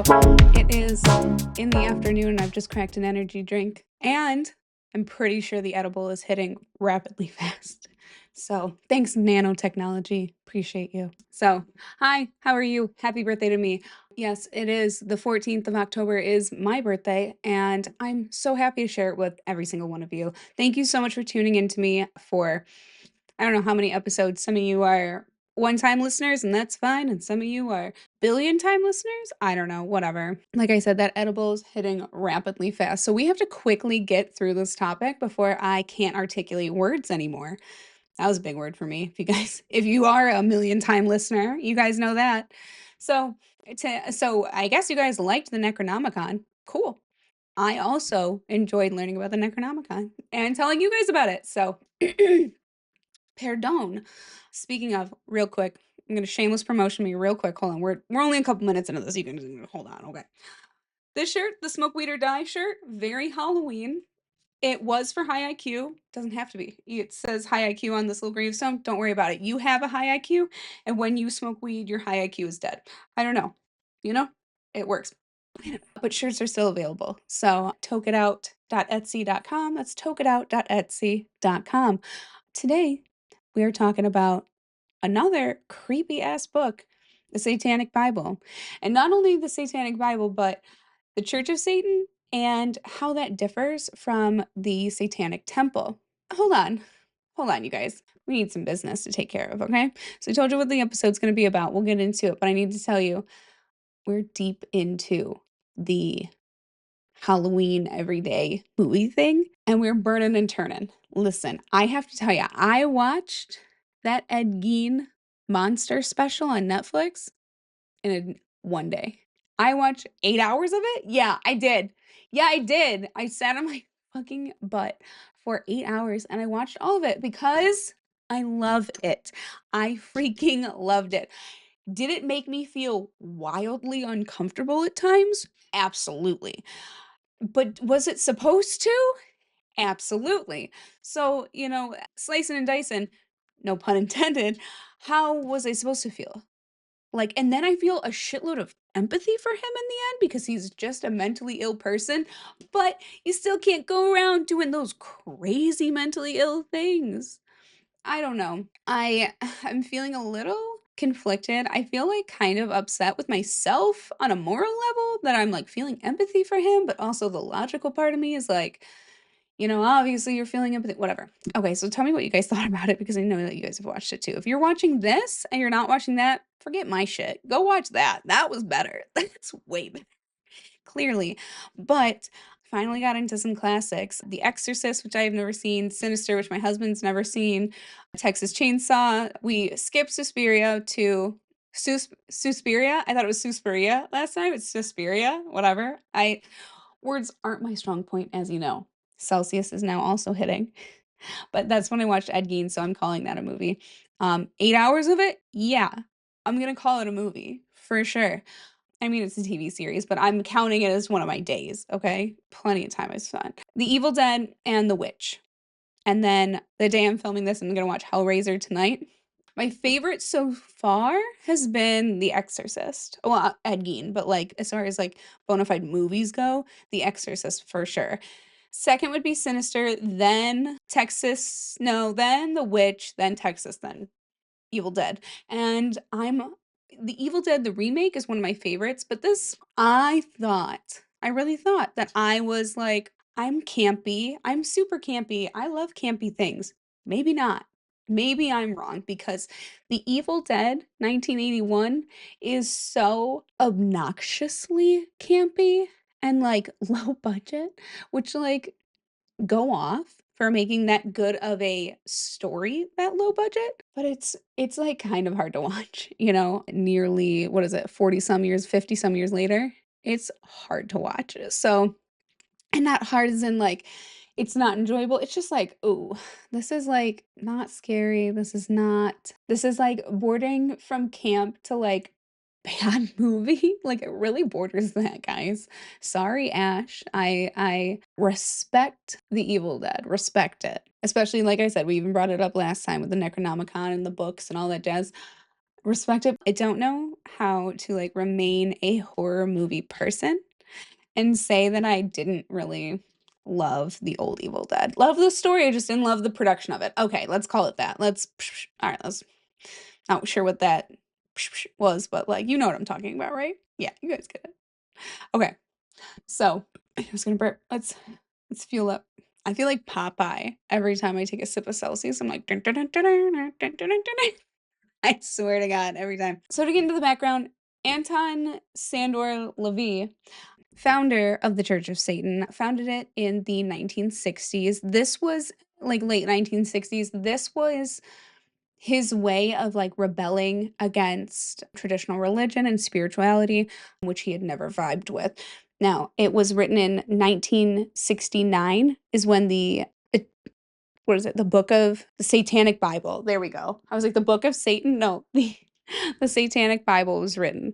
out. It is in the afternoon. I've just cracked an energy drink, and I'm pretty sure the edible is hitting rapidly fast. So thanks, nanotechnology. Appreciate you. So, hi, how are you? Happy birthday to me. Yes, it is. The 14th of October is my birthday, and I'm so happy to share it with every single one of you. Thank you so much for tuning in to me for I don't know how many episodes. Some of you are one-time listeners, and that's fine, and some of you are billion-time listeners. I don't know, whatever. Like I said, that edible is hitting rapidly fast, so we have to quickly get through this topic before I can't articulate words anymore. That was a big word for me. If you are a million-time listener, you guys know that. So, so I guess you guys liked the Necronomicon. Cool. I also enjoyed learning about the Necronomicon and telling you guys about it. So, pardon. Speaking of, real quick, I'm gonna shameless promotion me real quick. Hold on, we're only a couple minutes into this. You can hold on. Okay, this shirt, the Smoke Weed or Die shirt, very Halloween. It was for high IQ. Doesn't have to be. It says high IQ on this little gravestone. Don't worry about it. You have a high IQ, and when you smoke weed, your high IQ is dead. I don't know. You know, it works. But shirts are still available. So tokeitout.etsy.com. That's tokeitout.etsy.com. Today, we are talking about another creepy ass book, the Satanic Bible. And not only the Satanic Bible, but the Church of Satan and how that differs from the Satanic Temple. Hold on. Hold on, you guys. We need some business to take care of, okay? So I told you what the episode's going to be about. We'll get into it, but I need to tell you, we're deep into the Halloween everyday movie thing, and we're burning and turning. Listen, I have to tell you, I watched that Ed Gein monster special on Netflix in one day. I watched 8 hours of it. Yeah, I did. Yeah, I did. I sat on my fucking butt for 8 hours and I watched all of it because I love it. I freaking loved it. Did it make me feel wildly uncomfortable at times? Absolutely. But was it supposed to? Absolutely. So, slicing and dicing, no pun intended, how was I supposed to feel? Like, and then I feel a shitload of empathy for him in the end because he's just a mentally ill person, but you still can't go around doing those crazy mentally ill things. I don't know. I'm feeling a little conflicted. I feel like kind of upset with myself on a moral level that I'm like feeling empathy for him, but also the logical part of me is like, obviously you're feeling empathy, whatever. Okay, so tell me what you guys thought about it because I know that you guys have watched it too. If you're watching this and you're not watching that, forget my shit. Go watch that. That was better. That's way better, clearly. But finally got into some classics. The Exorcist, which I have never seen, Sinister, which my husband's never seen, Texas Chainsaw. We skipped Suspiria to Suspiria. I thought it was Suspiria last time. It's Suspiria, whatever. Words aren't my strong point, as you know. Celsius is now also hitting. But that's when I watched Ed Gein, so I'm calling that a movie. 8 hours of it? Yeah. I'm gonna call it a movie, for sure. I mean, it's a TV series, but I'm counting it as one of my days, okay? Plenty of time I spent. The Evil Dead and The Witch. And then the day I'm filming this, I'm gonna watch Hellraiser tonight. My favorite so far has been The Exorcist. Well, Ed Gein, but like as far as like bona fide movies go, The Exorcist for sure. Second would be Sinister, then then The Witch, then Texas, then Evil Dead. And The Evil Dead, the remake is one of my favorites, but this, I really thought that I was like, I'm campy. I'm super campy. I love campy things. Maybe not. Maybe I'm wrong because The Evil Dead 1981 is so obnoxiously campy and like low budget, which like go off for making that good of a story that low budget, but it's like kind of hard to watch, nearly what is it, 40 some years, 50 some years later. It's hard to watch. So, and not hard as in like it's not enjoyable. It's just like, oh, this is like not scary. This is like bordering from camp to like bad movie. Like it really borders that, guys. Sorry, Ash. I respect The Evil Dead. Respect it. Especially like I said, we even brought it up last time with the Necronomicon and the books and all that jazz. Respect it. I don't know how to like remain a horror movie person and say that I didn't really love the old Evil Dead. Love the story, I just didn't love the production of it. Okay, let's call it that. All right, let's not sure what that was, but like you know what I'm talking about, right? Yeah, you guys get it. Okay. So, I was gonna burp. Let's fuel up. I feel like Popeye every time I take a sip of Celsius. I'm like, dun, dun, dun, dun, dun, dun, dun, dun, dun, dun. I swear to God, every time. So to get into the background, Anton Sandor LaVey, founder of the Church of Satan, founded it in the 1960s. This was like late 1960s. This was his way of like rebelling against traditional religion and spirituality, which he had never vibed with. Now, it was written in 1969 is when what is it? The book of the Satanic Bible. There we go. I was like, the book of Satan? No, the Satanic Bible was written.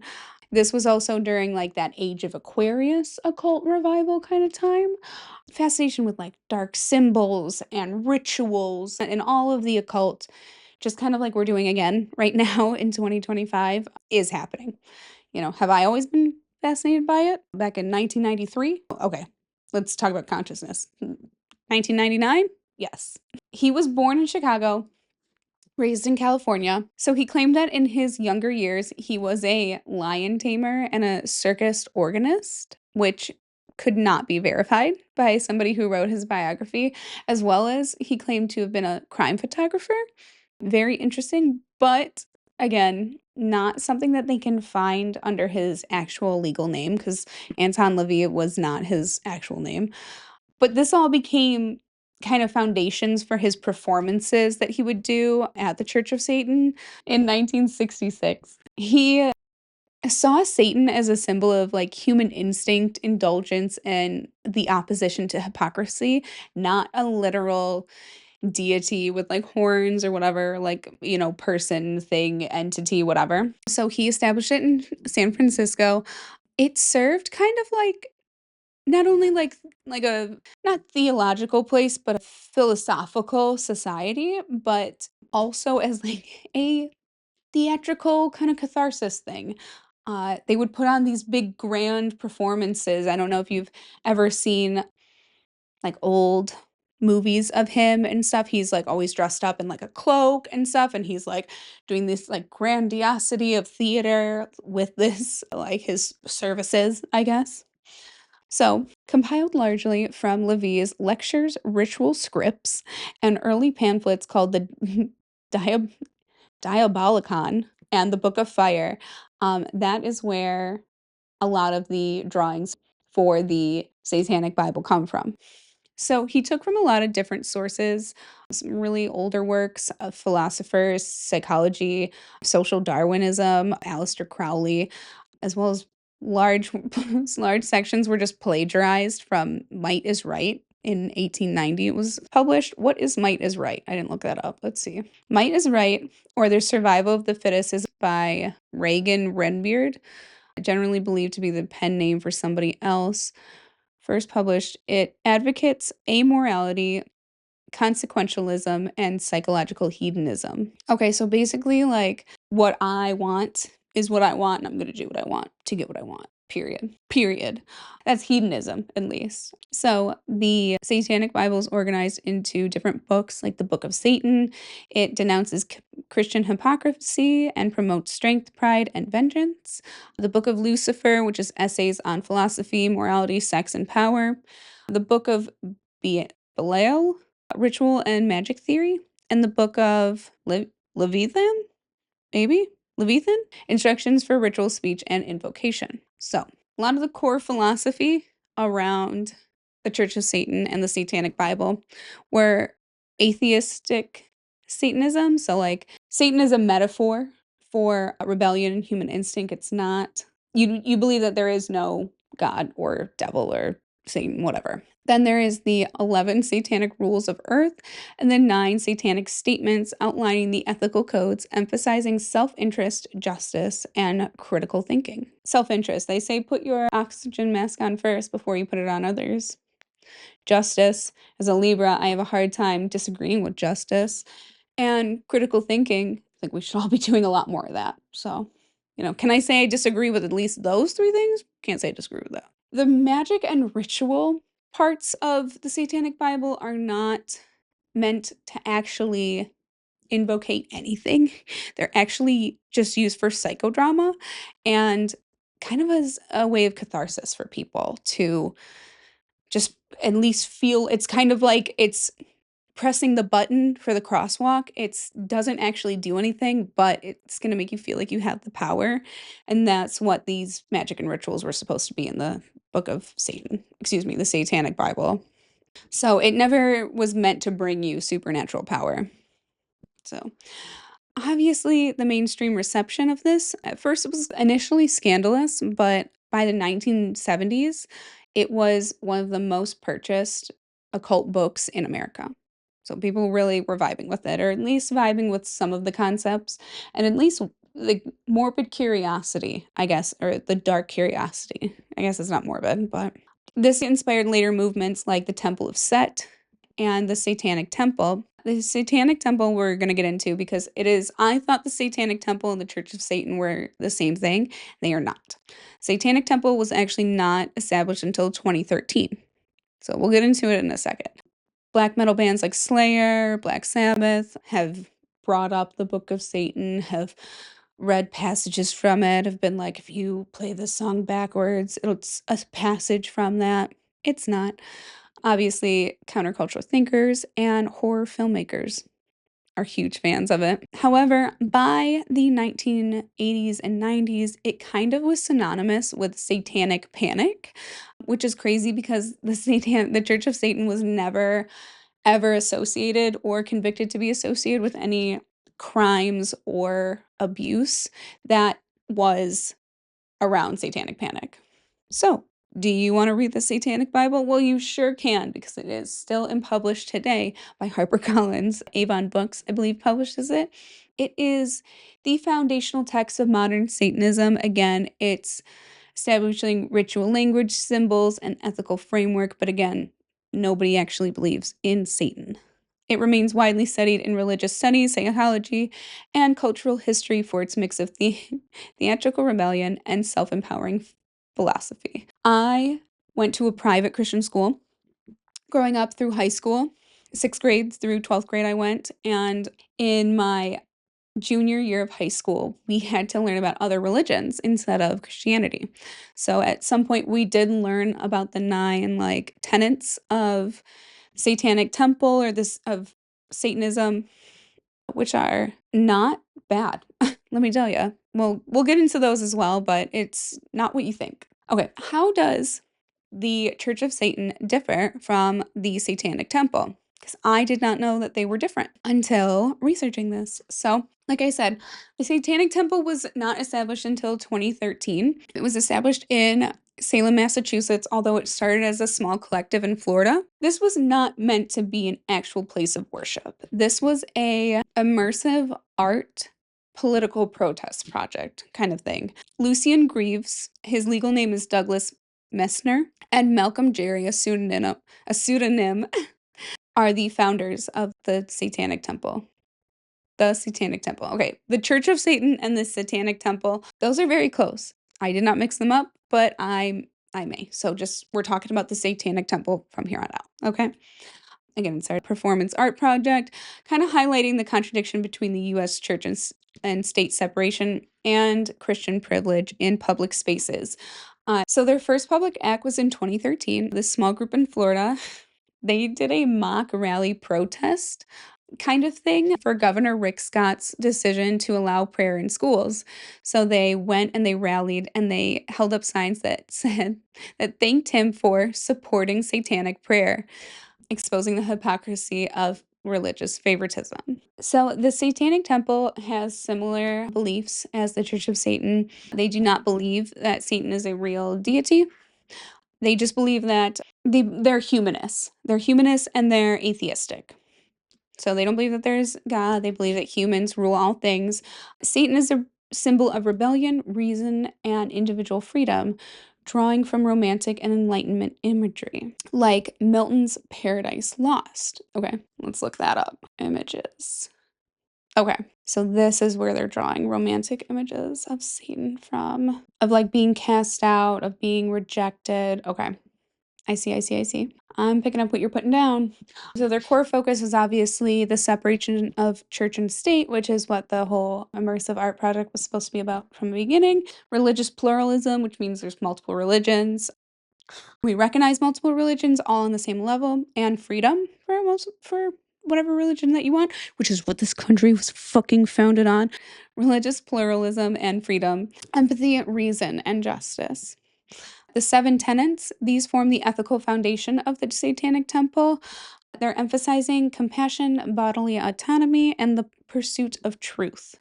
This was also during like that age of Aquarius occult revival kind of time. Fascination with like dark symbols and rituals and all of the occult, just kind of like we're doing again right now in 2025, is happening. You know, have I always been fascinated by it? Back in 1993? Okay, let's talk about consciousness. 1999? Yes. He was born in Chicago, raised in California. So he claimed that in his younger years, he was a lion tamer and a circus organist, which could not be verified by somebody who wrote his biography, as well as he claimed to have been a crime photographer. Very interesting, but again, not something that they can find under his actual legal name because Anton LaVey was not his actual name. But this all became kind of foundations for his performances that he would do at the Church of Satan in 1966. He saw Satan as a symbol of like human instinct, indulgence, and the opposition to hypocrisy, not a literal deity with like horns or whatever, like, you know, person, thing, entity, whatever. So he established it in San Francisco. It served kind of like not only like a not theological place, but a philosophical society, but also as like a theatrical kind of catharsis thing. They would put on these big grand performances. I don't know if you've ever seen like old movies of him and stuff. He's like always dressed up in like a cloak and stuff, and he's like doing this like grandiosity of theater with this like his services, I guess. So, compiled largely from LaVey's lectures, ritual scripts, and early pamphlets called the Diab- Diabolicon and the Book of Fire, that is where a lot of the drawings for the Satanic Bible come from. So he took from a lot of different sources, some really older works of philosophers, psychology, social Darwinism, Aleister Crowley, as well as large large sections were just plagiarized from Might is Right. In 1890 it was published. What is Might is Right? I didn't look that up. Let's see. Might is Right, or The Survival of the Fittest, is by Reagan Renbeard, generally believed to be the pen name for somebody else. First published, it advocates amorality, consequentialism, and psychological hedonism. Okay, so basically, like, what I want is what I want, and I'm going to do what I want to get what I want. Period. Period. That's hedonism, at least. So the Satanic Bible is organized into different books, like the Book of Satan. It denounces Christian hypocrisy and promotes strength, pride, and vengeance. The Book of Lucifer, which is essays on philosophy, morality, sex, and power. The Book of Belial, ritual and magic theory. And the Book of Leviathan, maybe? Leviathan? Instructions for ritual speech and invocation. So, a lot of the core philosophy around the Church of Satan and the Satanic Bible were atheistic Satanism. So, like, Satan is a metaphor for rebellion and human instinct. It's not, you believe that there is no God or devil or Satan, whatever. Then there is the 11 satanic rules of earth, and then 9 satanic statements outlining the ethical codes, emphasizing self-interest, justice, and critical thinking. Self-interest, they say put your oxygen mask on first before you put it on others. Justice, as a Libra, I have a hard time disagreeing with justice. And critical thinking, I think we should all be doing a lot more of that. So, Can I say I disagree with at least those 3 things? Can't say I disagree with that. The magic and ritual parts of the Satanic Bible are not meant to actually invocate anything. They're actually just used for psychodrama and kind of as a way of catharsis for people to just at least feel. It's kind of like it's pressing the button for the crosswalk. It's doesn't actually do anything, but it's gonna make you feel like you have the power, and that's what these magic and rituals were supposed to be in the Book of Satan, excuse me, the Satanic Bible. So it never was meant to bring you supernatural power. So, obviously, the mainstream reception of this, at first it was initially scandalous, but by the 1970s, it was one of the most purchased occult books in America. So people really were vibing with it, or at least vibing with some of the concepts, and at least the morbid curiosity, I guess, or the dark curiosity. I guess it's not morbid, but this inspired later movements like the Temple of Set and the Satanic Temple. The Satanic Temple we're going to get into because I thought the Satanic Temple and the Church of Satan were the same thing. They are not. Satanic Temple was actually not established until 2013. So we'll get into it in a second. Black metal bands like Slayer, Black Sabbath have brought up the Book of Satan, have read passages from it, have been like, if you play this song backwards, it's a passage from that. It's not. Obviously, countercultural thinkers and horror filmmakers are huge fans of it. However, by the 1980s and 90s, it kind of was synonymous with Satanic Panic, which is crazy because the Church of Satan was never ever associated or convicted to be associated with any crimes or abuse that was around Satanic Panic. So, do you want to read the Satanic Bible? Well, you sure can because it is still published today by HarperCollins. Avon Books, I believe, publishes it. It is the foundational text of modern Satanism. Again, it's establishing ritual language, symbols, and ethical framework, but again, nobody actually believes in Satan. It remains widely studied in religious studies, psychology, and cultural history for its mix of theatrical rebellion and self-empowering philosophy. I went to a private Christian school growing up through high school. 6th grade through 12th grade I went, and in my junior year of high school, we had to learn about other religions instead of Christianity. So at some point we did learn about the 9 tenets of Satanic Temple or this of Satanism, which are not bad. Let me tell you. Well, we'll get into those as well, but it's not what you think. Okay, how does the Church of Satan differ from the Satanic Temple? Because I did not know that they were different until researching this. So, like I said, the Satanic Temple was not established until 2013. It was established in Salem, Massachusetts, although it started as a small collective in Florida. This was not meant to be an actual place of worship. This was a immersive art political protest project kind of thing. Lucian Greaves, his legal name is Douglas Messner, and Malcolm Jerry, a pseudonym, are the founders of the Satanic Temple. The Satanic Temple. Okay, the Church of Satan and the Satanic Temple, those are very close. I did not mix them up, but I may. So we're talking about the Satanic Temple from here on out, okay? Again, it's our performance art project, kind of highlighting the contradiction between the U.S. church and state separation and Christian privilege in public spaces. So their first public act was in 2013. This small group in Florida, they did a mock rally protest kind of thing for Governor Rick Scott's decision to allow prayer in schools. So they went and they rallied and they held up signs that said that thanked him for supporting satanic prayer, exposing the hypocrisy of religious favoritism. So the Satanic Temple has similar beliefs as the Church of Satan. They do not believe that Satan is a real deity. They just believe that they're humanists. They're humanists and they're atheistic. So they don't believe that there's God. They believe that humans rule all things. Satan is a symbol of rebellion, reason, and individual freedom, drawing from romantic and Enlightenment imagery, like Milton's Paradise Lost. Okay, let's look that up. Images. Okay, So this is where they're drawing romantic images of Satan from, of like being cast out, of being rejected. Okay. I see. I'm picking up what you're putting down. So their core focus is obviously the separation of church and state, which is what the whole immersive art project was supposed to be about from the beginning. Religious pluralism, which means there's multiple religions. We recognize multiple religions all on the same level, and freedom for whatever religion that you want, which is what this country was fucking founded on. Religious pluralism and freedom, empathy, reason, and justice. The 7 tenets, these form the ethical foundation of the Satanic Temple. They're emphasizing compassion, bodily autonomy, and the pursuit of truth.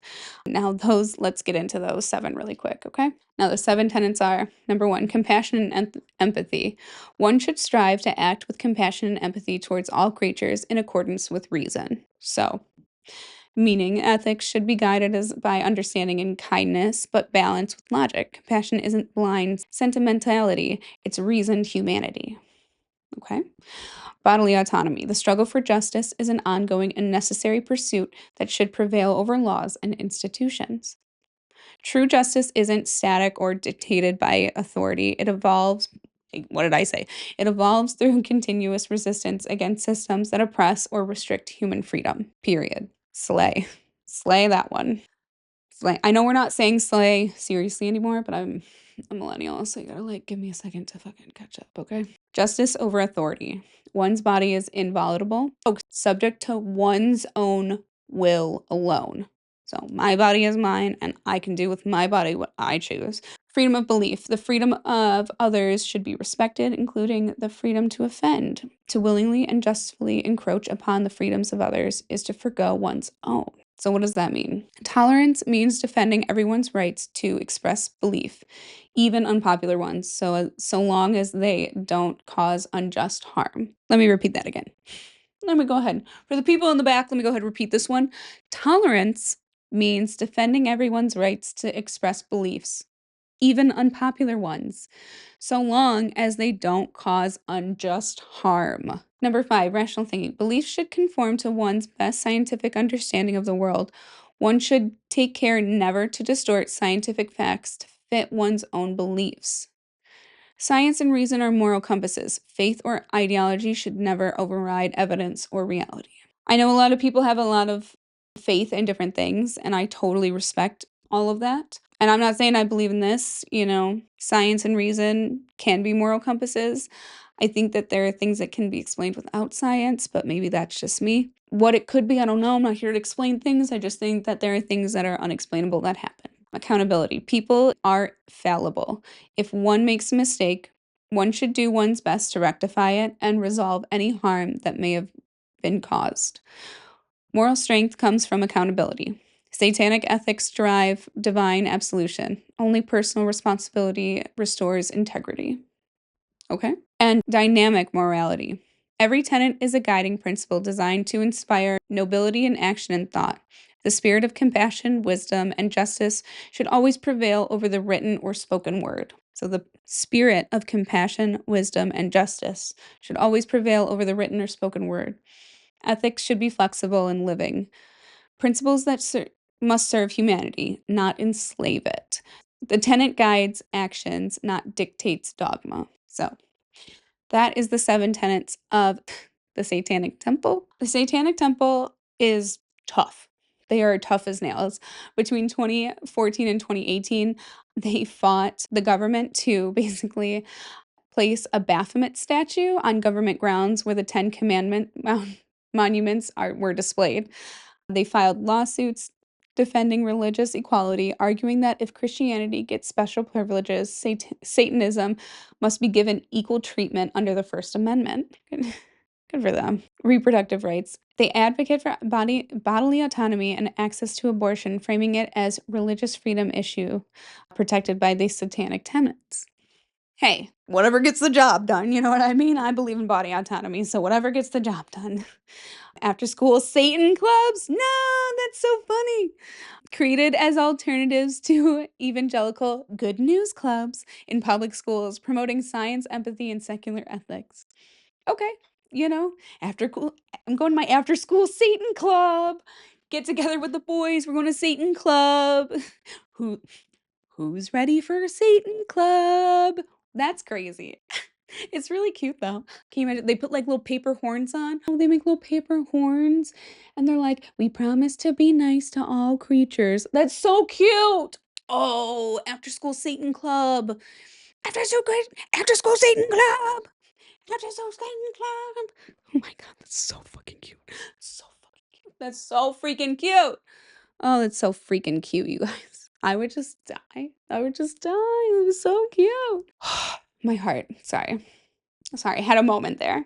Now, let's get into those 7 really quick, okay? Now, the 7 tenets are number 1, compassion and empathy. One should strive to act with compassion and empathy towards all creatures in accordance with reason. So, meaning ethics should be guided by understanding and kindness, but balanced with logic. Compassion isn't blind sentimentality, it's reasoned humanity. Okay? Bodily autonomy. The struggle for justice is an ongoing and necessary pursuit that should prevail over laws and institutions. True justice isn't static or dictated by authority. It evolves. What did I say? It evolves through continuous resistance against systems that oppress or restrict human freedom. Period. Slay. Slay that one. Slay. I know we're not saying slay seriously anymore, but I'm a millennial, so you gotta give me a second to fucking catch up, okay? Justice over authority. One's body is inviolable, subject to one's own will alone. So my body is mine, and I can do with my body what I choose. Freedom of belief. The freedom of others should be respected, including the freedom to offend. To willingly and justly encroach upon the freedoms of others is to forgo one's own. So what does that mean? Tolerance means defending everyone's rights to express belief, even unpopular ones, so long as they don't cause unjust harm. Let me repeat that again. Let me go ahead. For the people in the back, let me go ahead and repeat this one. Tolerance means defending everyone's rights to express beliefs, even unpopular ones, so long as they don't cause unjust harm. Number 5, rational thinking. Beliefs should conform to one's best scientific understanding of the world. One should take care never to distort scientific facts to fit one's own beliefs. Science and reason are moral compasses. Faith or ideology should never override evidence or reality. I know a lot of people have a lot of faith in different things, and I totally respect all of that. And I'm not saying I believe in this, science and reason can be moral compasses. I think that there are things that can be explained without science, but maybe that's just me. What it could be, I don't know. I'm not here to explain things. I just think that there are things that are unexplainable that happen. Accountability. People are fallible. If one makes a mistake, one should do one's best to rectify it and resolve any harm that may have been caused. Moral strength comes from accountability. Satanic ethics drive divine absolution. Only personal responsibility restores integrity. Okay? And dynamic morality. Every tenet is a guiding principle designed to inspire nobility in action and thought. The spirit of compassion, wisdom, and justice should always prevail over the written or spoken word. So the spirit of compassion, wisdom, and justice should always prevail over the written or spoken word. Ethics should be flexible and living. Principles that must serve humanity, not enslave it. The tenet guides actions, not dictates dogma. So that is the 7 tenets of the Satanic Temple. The Satanic Temple is tough. They are tough as nails. Between 2014 and 2018, they fought the government to basically place a Baphomet statue on government grounds where the 10 Commandment monuments were displayed. They filed lawsuits defending religious equality, arguing that if Christianity gets special privileges, Satanism must be given equal treatment under the First Amendment. Good for them. Reproductive rights. They advocate for bodily autonomy and access to abortion, framing it as religious freedom issue protected by the Satanic Temple. Hey, whatever gets the job done, you know what I mean? I believe in body autonomy, so whatever gets the job done. After school Satan clubs? No, that's so funny. Created as alternatives to evangelical good news clubs in public schools, promoting science, empathy, and secular ethics. Okay, after school, I'm going to my after school Satan club. get together with the boys. We're going to Satan Club. Who's ready for Satan Club? That's crazy. It's really cute though. Can you imagine? They put like little paper horns on. Oh, they make little paper horns and they're like, we promise to be nice to all creatures. That's so cute. Oh, after school Satan Club. After school Satan Club. After school Satan Club. Oh my god, that's so fucking cute. So fucking cute. That's so freaking cute. Oh, that's so freaking cute, you guys. I would just die. I would just die. It was so cute. My heart. Sorry, had a moment there.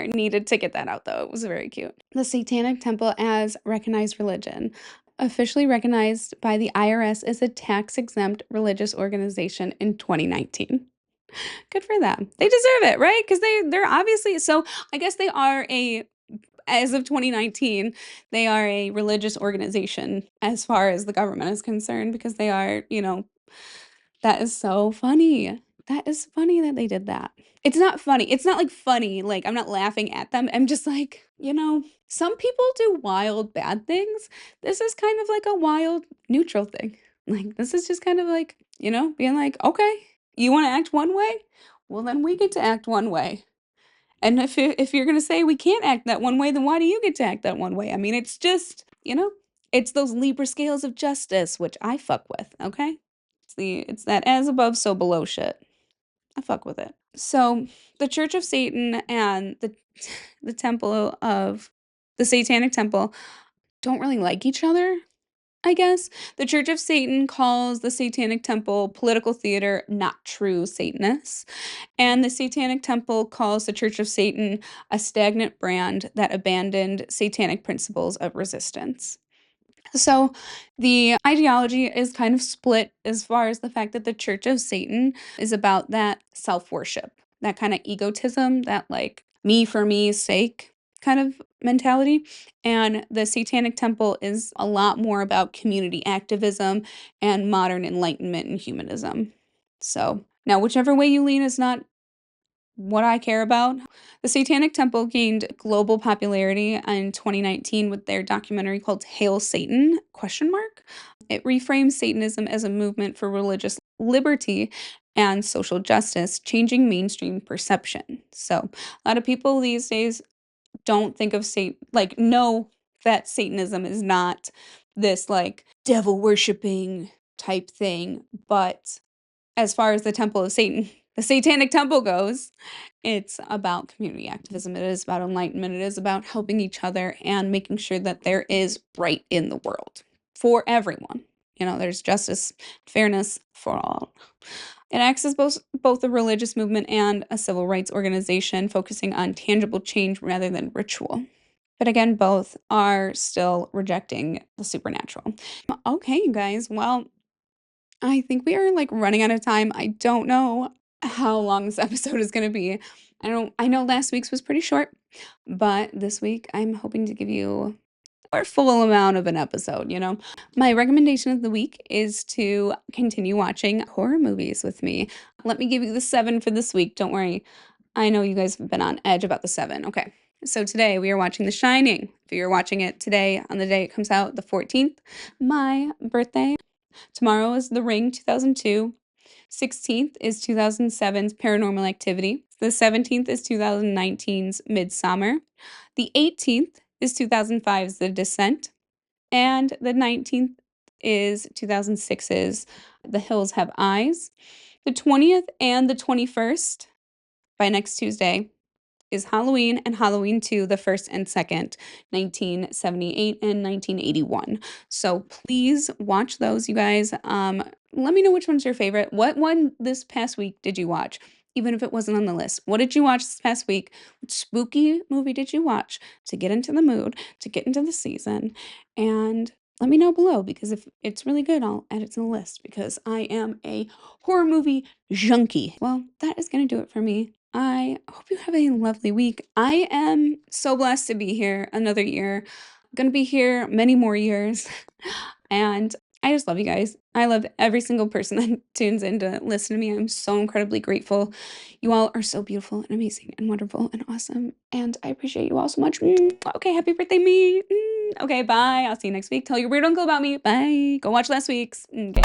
Needed to get that out though. It was very cute. The Satanic Temple as recognized religion. Officially recognized by the IRS as a tax-exempt religious organization in 2019. Good for them. They deserve it, right? Because they're obviously, so I guess they are as of 2019, they are a religious organization as far as the government is concerned, because they are, that is so funny. That is funny that they did that. It's not funny. It's not like funny. Like, I'm not laughing at them. I'm just like, some people do wild bad things. This is kind of like a wild neutral thing. Like, this is just kind of like, being like, okay, you want to act one way? Well, then we get to act one way. And if you're going to say we can't act that one way, then why do you get to act that one way? I mean, it's just, it's those Libra scales of justice, which I fuck with, okay? It's that as above, so below shit. I fuck with it. So the Church of Satan and the Temple of the Satanic Temple don't really like each other, I guess. The Church of Satan calls the Satanic Temple political theater, not true Satanists. And the Satanic Temple calls the Church of Satan a stagnant brand that abandoned satanic principles of resistance. So the ideology is kind of split as far as the fact that the Church of Satan is about that self-worship, that kind of egotism, that like me for me's sake kind of mentality. And the Satanic Temple is a lot more about community activism and modern enlightenment and humanism. So now whichever way you lean is not what I care about. The Satanic Temple gained global popularity in 2019 with their documentary called Hail Satan? It reframes Satanism as a movement for religious liberty and social justice, changing mainstream perception. So, a lot of people these days don't think of know that Satanism is not this like devil worshiping type thing, but as far as the Temple of Satan, the Satanic Temple goes, it's about community activism. It is about enlightenment. It is about helping each other and making sure that there is right in the world for everyone. There's justice, fairness for all. It acts as both a religious movement and a civil rights organization, focusing on tangible change rather than ritual. But again, both are still rejecting the supernatural. Okay, you guys. Well, I think we are like running out of time. I don't know how long this episode is going to be. I know last week's was pretty short, but this week I'm hoping to give you a full amount of an episode, My recommendation of the week is to continue watching horror movies with me. Let me give you the 7 for this week. Don't worry. I know you guys have been on edge about the 7. Okay. So today we are watching The Shining. If you're watching it today on the day it comes out, the 14th, my birthday. Tomorrow is The Ring 2002. 16th is 2007's Paranormal Activity. The 17th is 2019's Midsummer. The 18th is 2005's The Descent. And the 19th is 2006's The Hills Have Eyes. The 20th and the 21st, by next Tuesday, is Halloween and Halloween 2, the first and second, 1978 and 1981. So please watch those, you guys. Let me know which one's your favorite. What one this past week did you watch? Even if it wasn't on the list. What did you watch this past week? What spooky movie did you watch to get into the mood, to get into the season? And let me know below, because if it's really good, I'll add it to the list, because I am a horror movie junkie. Well, that is going to do it for me. I hope you have a lovely week. I am so blessed to be here another year. I'm going to be here many more years. And I just love you guys. I love every single person that tunes in to listen to me. I'm so incredibly grateful. You all are so beautiful and amazing and wonderful and awesome. And I appreciate you all so much. Okay, happy birthday, me. Okay, bye. I'll see you next week. Tell your weird uncle about me. Bye. Go watch last week's. Okay.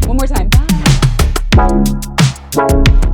One more time. Bye.